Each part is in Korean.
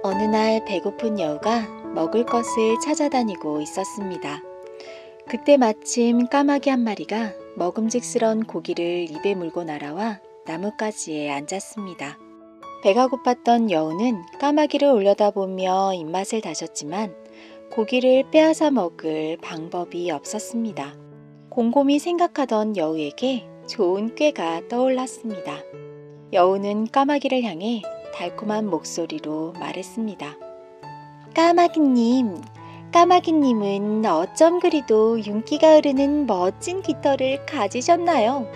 어느 날 배고픈 여우가 먹을 것을 찾아다니고 있었습니다. 그때 마침 까마귀 한 마리가 먹음직스런 고기를 입에 물고 날아와 나뭇가지에 앉았습니다. 배가 고팠던 여우는 까마귀를 올려다보며 입맛을 다졌지만 고기를 빼앗아 먹을 방법이 없었습니다. 곰곰이 생각하던 여우에게 좋은 꾀가 떠올랐습니다. 여우는 까마귀를 향해 달콤한 목소리로 말했습니다. 까마귀님은 어쩜 그리도 윤기가 흐르는 멋진 깃털을 가지셨나요?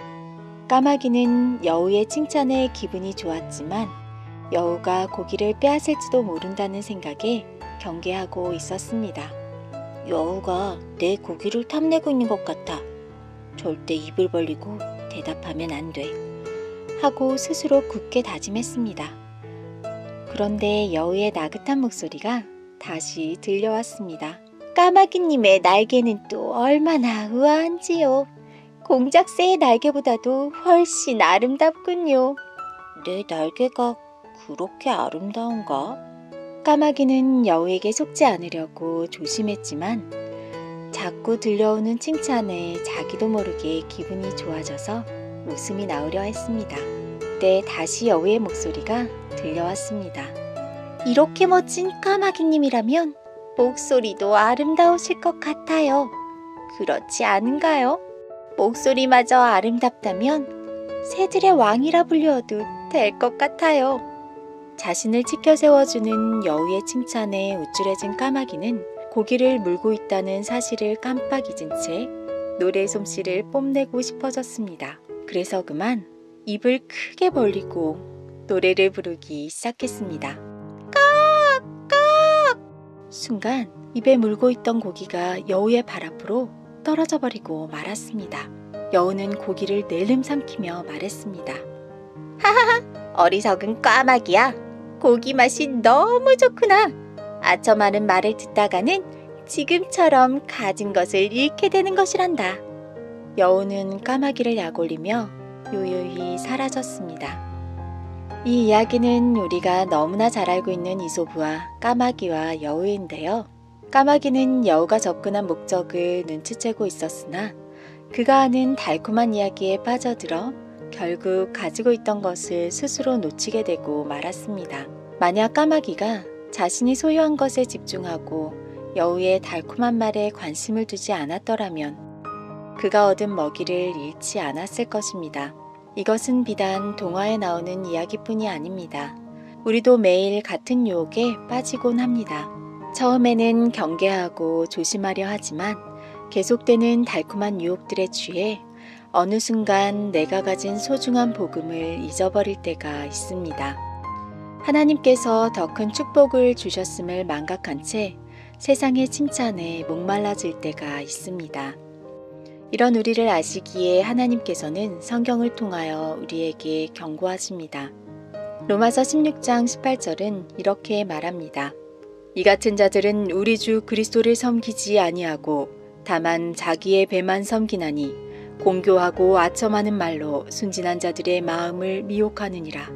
까마귀는 여우의 칭찬에 기분이 좋았지만 여우가 고기를 빼앗을지도 모른다는 생각에 경계하고 있었습니다. 여우가 내 고기를 탐내고 있는 것 같아. 절대 입을 벌리고 대답하면 안 돼. 하고 스스로 굳게 다짐했습니다. 그런데 여우의 나긋한 목소리가 다시 들려왔습니다. 까마귀님의 날개는 또 얼마나 우아한지요. 공작새의 날개보다도 훨씬 아름답군요. 내 날개가 그렇게 아름다운가? 까마귀는 여우에게 속지 않으려고 조심했지만 자꾸 들려오는 칭찬에 자기도 모르게 기분이 좋아져서 웃음이 나오려 했습니다. 그때 다시 여우의 목소리가 들려왔습니다. 이렇게 멋진 까마귀님이라면 목소리도 아름다우실 것 같아요. 그렇지 않은가요? 목소리마저 아름답다면 새들의 왕이라 불려도 될 것 같아요. 자신을 치켜 세워주는 여우의 칭찬에 우쭐해진 까마귀는 고기를 물고 있다는 사실을 깜빡 잊은 채 노래 솜씨를 뽐내고 싶어졌습니다. 그래서 그만 입을 크게 벌리고 노래를 부르기 시작했습니다. 깍깍! 순간 입에 물고 있던 고기가 여우의 발 앞으로 떨어져 버리고 말았습니다. 여우는 고기를 내름 삼키며 말했습니다. 하하하! 어리석은 까마귀야. 고기 맛이 너무 좋구나. 아저 많은 말을 듣다가는 지금처럼 가진 것을 잃게 되는 것이란다. 여우는 까마귀를 약올리며 요요히 사라졌습니다. 이 이야기는 우리가 너무나 잘 알고 있는 이솝우와 까마귀와 여우인데요. 까마귀는 여우가 접근한 목적을 눈치채고 있었으나 그가 하는 달콤한 이야기에 빠져들어 결국 가지고 있던 것을 스스로 놓치게 되고 말았습니다. 만약 까마귀가 자신이 소유한 것에 집중하고 여우의 달콤한 말에 관심을 두지 않았더라면 그가 얻은 먹이를 잃지 않았을 것입니다. 이것은 비단 동화에 나오는 이야기뿐이 아닙니다. 우리도 매일 같은 유혹에 빠지곤 합니다. 처음에는 경계하고 조심하려 하지만 계속되는 달콤한 유혹들에 취해 어느 순간 내가 가진 소중한 복음을 잊어버릴 때가 있습니다. 하나님께서 더 큰 축복을 주셨음을 망각한 채 세상의 칭찬에 목말라질 때가 있습니다. 이런 우리를 아시기에 하나님께서는 성경을 통하여 우리에게 경고하십니다. 로마서 16장 18절은 이렇게 말합니다. 이 같은 자들은 우리 주 그리스도를 섬기지 아니하고 다만 자기의 배만 섬기나니 공교하고 아첨하는 말로 순진한 자들의 마음을 미혹하느니라.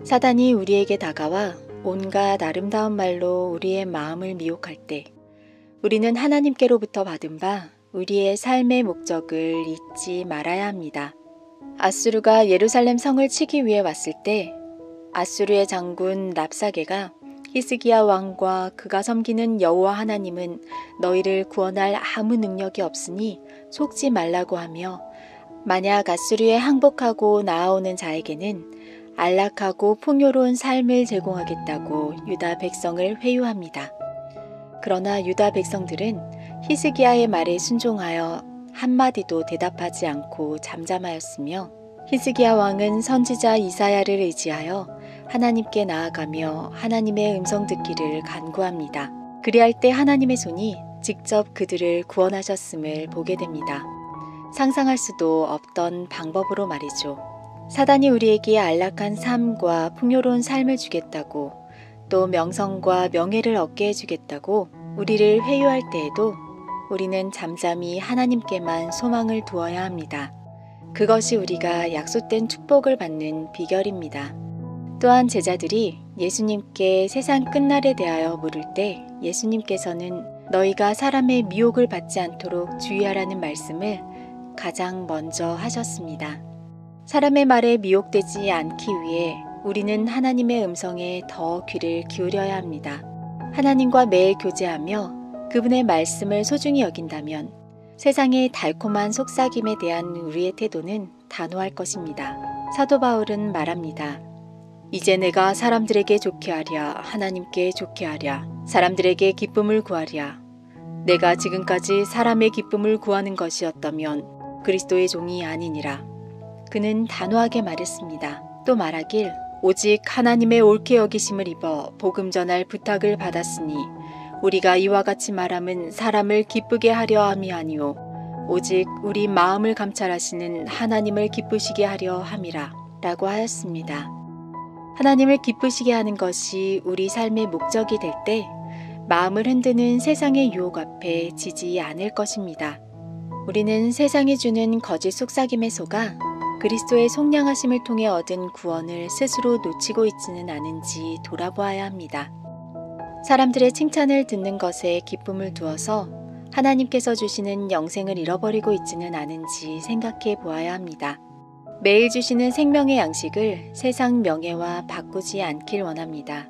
사단이 우리에게 다가와 온갖 아름다운 말로 우리의 마음을 미혹할 때 우리는 하나님께로부터 받은 바 우리의 삶의 목적을 잊지 말아야 합니다. 아수르가 예루살렘 성을 치기 위해 왔을 때 아수르의 장군 랍사게가 히스기야 왕과 그가 섬기는 여호와 하나님은 너희를 구원할 아무 능력이 없으니 속지 말라고 하며 만약 아수르에 항복하고 나아오는 자에게는 안락하고 풍요로운 삶을 제공하겠다고 유다 백성을 회유합니다. 그러나 유다 백성들은 히스기야의 말에 순종하여 한마디도 대답하지 않고 잠잠하였으며 히스기야 왕은 선지자 이사야를 의지하여 하나님께 나아가며 하나님의 음성 듣기를 간구합니다. 그리할 때 하나님의 손이 직접 그들을 구원하셨음을 보게 됩니다. 상상할 수도 없던 방법으로 말이죠. 사단이 우리에게 안락한 삶과 풍요로운 삶을 주겠다고 또 명성과 명예를 얻게 해주겠다고 우리를 회유할 때에도 우리는 잠잠히 하나님께만 소망을 두어야 합니다. 그것이 우리가 약속된 축복을 받는 비결입니다. 또한 제자들이 예수님께 세상 끝날에 대하여 물을 때 예수님께서는 너희가 사람의 미혹을 받지 않도록 주의하라는 말씀을 가장 먼저 하셨습니다. 사람의 말에 미혹되지 않기 위해 우리는 하나님의 음성에 더 귀를 기울여야 합니다. 하나님과 매일 교제하며 그분의 말씀을 소중히 여긴다면 세상의 달콤한 속삭임에 대한 우리의 태도는 단호할 것입니다. 사도 바울은 말합니다. 이제 내가 사람들에게 좋게 하랴 하나님께 좋게 하랴 사람들에게 기쁨을 구하랴. 내가 지금까지 사람의 기쁨을 구하는 것이었다면 그리스도의 종이 아니니라. 그는 단호하게 말했습니다. 또 말하길 오직 하나님의 옳게 여기심을 입어 복음 전할 부탁을 받았으니 우리가 이와 같이 말함은 사람을 기쁘게 하려 함이 아니오 오직 우리 마음을 감찰하시는 하나님을 기쁘시게 하려 함이라 라고 하였습니다. 하나님을 기쁘시게 하는 것이 우리 삶의 목적이 될 때 마음을 흔드는 세상의 유혹 앞에 지지 않을 것입니다. 우리는 세상이 주는 거짓 속삭임에 속아 그리스도의 속량하심을 통해 얻은 구원을 스스로 놓치고 있지는 않은지 돌아보아야 합니다. 사람들의 칭찬을 듣는 것에 기쁨을 두어서 하나님께서 주시는 영생을 잃어버리고 있지는 않은지 생각해 보아야 합니다. 매일 주시는 생명의 양식을 세상 명예와 바꾸지 않길 원합니다.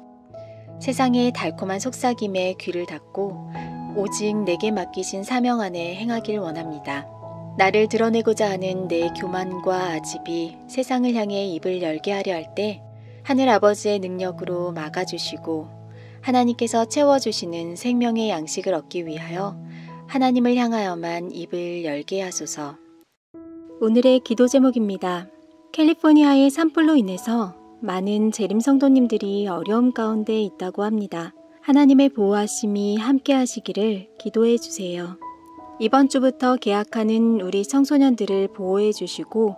세상의 달콤한 속삭임에 귀를 닫고 오직 내게 맡기신 사명 안에 행하길 원합니다. 나를 드러내고자 하는 내 교만과 아집이 세상을 향해 입을 열게 하려 할 때 하늘 아버지의 능력으로 막아주시고 하나님께서 채워주시는 생명의 양식을 얻기 위하여 하나님을 향하여만 입을 열게 하소서. 오늘의 기도 제목입니다. 캘리포니아의 산불로 인해서 많은 재림 성도님들이 어려움 가운데 있다고 합니다. 하나님의 보호하심이 함께 하시기를 기도해 주세요. 이번 주부터 개학하는 우리 청소년들을 보호해 주시고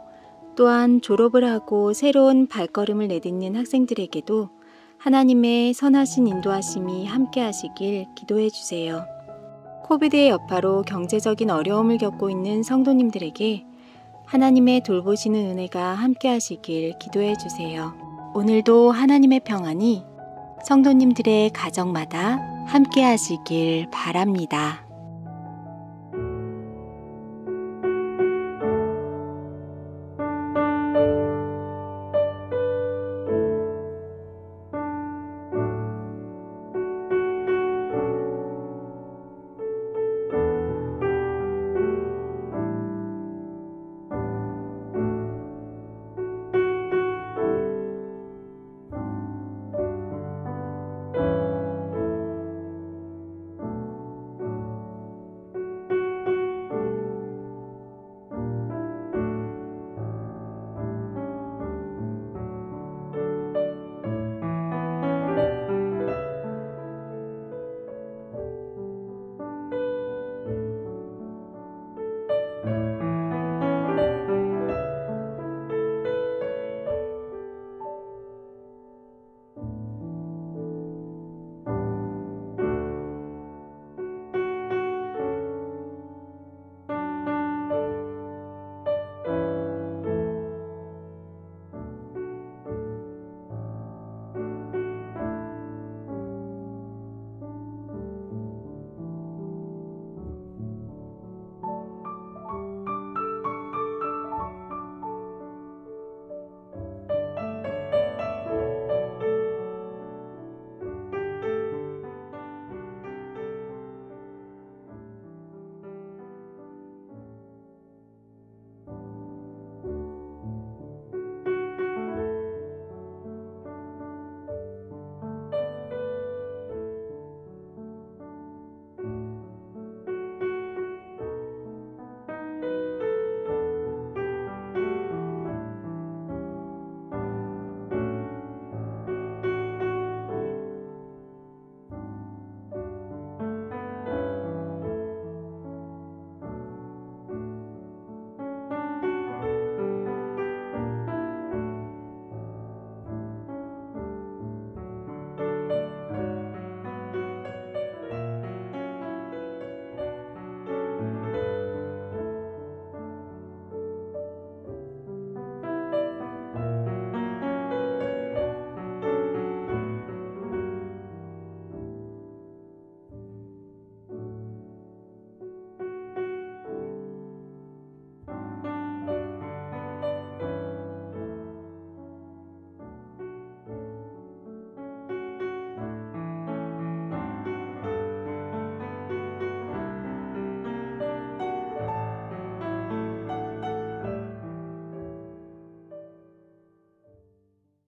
또한 졸업을 하고 새로운 발걸음을 내딛는 학생들에게도 하나님의 선하신 인도하심이 함께 하시길 기도해 주세요. 코비드의 여파로 경제적인 어려움을 겪고 있는 성도님들에게 하나님의 돌보시는 은혜가 함께 하시길 기도해 주세요. 오늘도 하나님의 평안이 성도님들의 가정마다 함께 하시길 바랍니다.